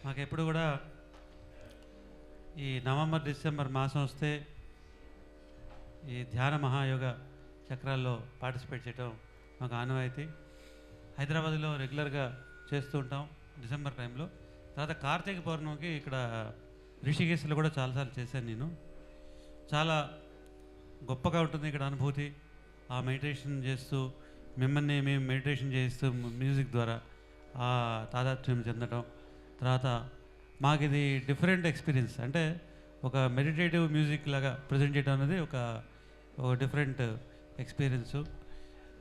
మాకెప్పుడు కూడా ఈ November December మాసం వస్తే ఈ ధ్యాన మహాయోగ చక్రాల్లో పార్టిసిపేట్ చేయడం మాకు ఆనవాయితీ. హైదరాబాద్లో రెగ్యులర్గా చేస్తూ ఉంటాం డిసెంబర్ టైంలో. తర్వాత కార్తీక పౌర్ణమికి ఇక్కడ రిషికేశ్లో కూడా చాలాసార్లు చేశాను నేను. చాలా గొప్పగా ఉంటుంది ఇక్కడ అనుభూతి. ఆ మెడిటేషన్ చేస్తూ మిమ్మల్ని మేము మెడిటేషన్ చేస్తూ మ్యూజిక్ ద్వారా ఆ తాదాత్మ్యం చెందడం. తర్వాత మాకు ఇది డిఫరెంట్ ఎక్స్పీరియన్స్. అంటే ఒక మెడిటేటివ్ మ్యూజిక్ లాగా ప్రజెంట్ చేయడం అనేది ఒక డిఫరెంట్ ఎక్స్పీరియన్సు.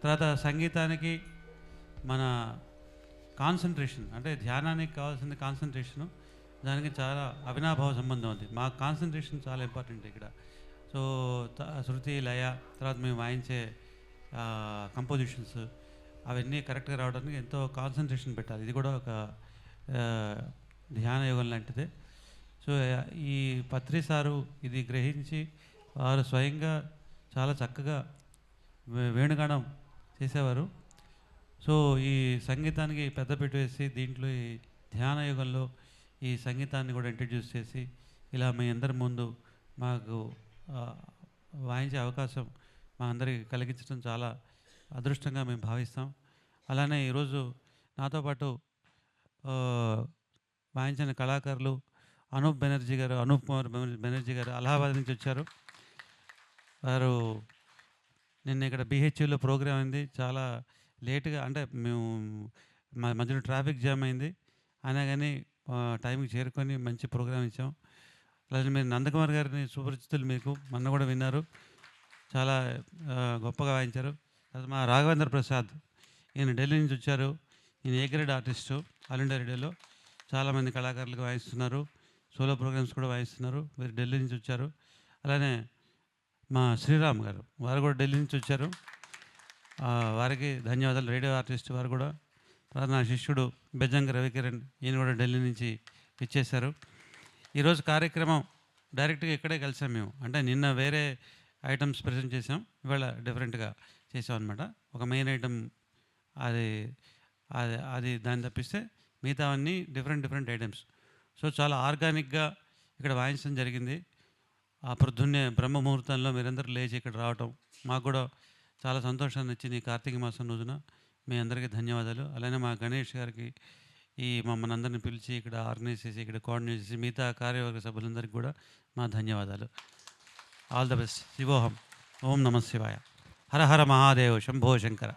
తర్వాత సంగీతానికి మన కాన్సన్ట్రేషన్, అంటే ధ్యానానికి కావాల్సిన కాన్సన్ట్రేషను, దానికి చాలా అవినాభావ సంబంధం ఉంది. మా కాన్సన్ట్రేషన్ చాలా ఇంపార్టెంట్ ఇక్కడ. సో శృతి లయ తర్వాత మేము వాయించే కంపోజిషన్స్ అవన్నీ కరెక్ట్గా రావడానికి ఎంతో కాన్సన్ట్రేషన్ పెట్టాలి. ఇది కూడా ఒక ధ్యాన యోగం లాంటిదే. సో ఈ పత్రి సారు ఇది గ్రహించి వారు స్వయంగా చాలా చక్కగా వేణుగానం చేసేవారు. సో ఈ సంగీతానికి పెద్దపీట వేసి దీంట్లో ఈ ధ్యాన యుగంలో ఈ సంగీతాన్ని కూడా ఇంట్రడ్యూస్ చేసి ఇలా మీ అందరి ముందు మాకు వాయించే అవకాశం మా అందరికి కలిగించడం చాలా అదృష్టంగా మేము భావిస్తాం. అలానే ఈరోజు నాతో పాటు వాయించిన కళాకారులు అనూప్ కుమార్ బెనర్జీ గారు అలహాబాద్ నుంచి వచ్చారు. వారు నిన్న ఇక్కడ BHUలో ప్రోగ్రామ్ అయింది. చాలా లేట్గా, అంటే మేము మధ్యలో ట్రాఫిక్ జామ్ అయింది, అయినా కానీ టైంకి చేరుకొని మంచి ప్రోగ్రామ్ ఇచ్చాం. అలాగే మీరు నందకుమార్ గారిని సుపరిచితులు, మీకు మొన్న కూడా విన్నారు, చాలా గొప్పగా వాయించారు. అది మా రాఘవేంద్ర ప్రసాద్, ఈయన ఢిల్లీ నుంచి వచ్చారు. ఈయన A grade artist, all India రేడియోలో చాలామంది కళాకారులకు వాయిస్తున్నారు, సోలో ప్రోగ్రామ్స్ కూడా వాయిస్తున్నారు. మీరు ఢిల్లీ నుంచి వచ్చారు. అలానే మా శ్రీరామ్ గారు, వారు కూడా ఢిల్లీ నుంచి వచ్చారు. వారికి ధన్యవాదాలు. రేడియో ఆర్టిస్ట్ వారు కూడా. తర్వాత నా శిష్యుడు బెజ్జంగ రవికిరణ్, ఈయన కూడా ఢిల్లీ నుంచి ఇచ్చేశారు. ఈరోజు కార్యక్రమం డైరెక్ట్గా ఇక్కడే కలిసాం మేము. అంటే నిన్న వేరే ఐటమ్స్ ప్రజెంట్ చేసాం, ఇవాళ డిఫరెంట్గా చేసాం అనమాట. ఒక మెయిన్ ఐటమ్ అది అది అది దాన్ని తప్పిస్తే మిగతా అన్నీ డిఫరెంట్ ఐటమ్స్. సో చాలా ఆర్గానిక్గా ఇక్కడ వాయించడం జరిగింది. ఆ పొద్దున్నే బ్రహ్మ ముహూర్తంలో మీరందరూ లేచి ఇక్కడ రావటం మాకు కూడా చాలా సంతోషాన్ని ఇచ్చింది. ఈ కార్తీక మాసం రోజున మీ అందరికీ ధన్యవాదాలు. అలానే మా గణేష్ గారికి, ఈ మమ్మల్ని అందరిని పిలిచి ఇక్కడ ఆర్గనైజ్ చేసి ఇక్కడ కోఆర్డినేట్ చేసి మిగతా కార్యవర్గ సభ్యులందరికీ కూడా మా ధన్యవాదాలు. All the best. శివోహం. ఓం నమః శివాయ. హర హర మహాదేవ్. శంభో శంకర.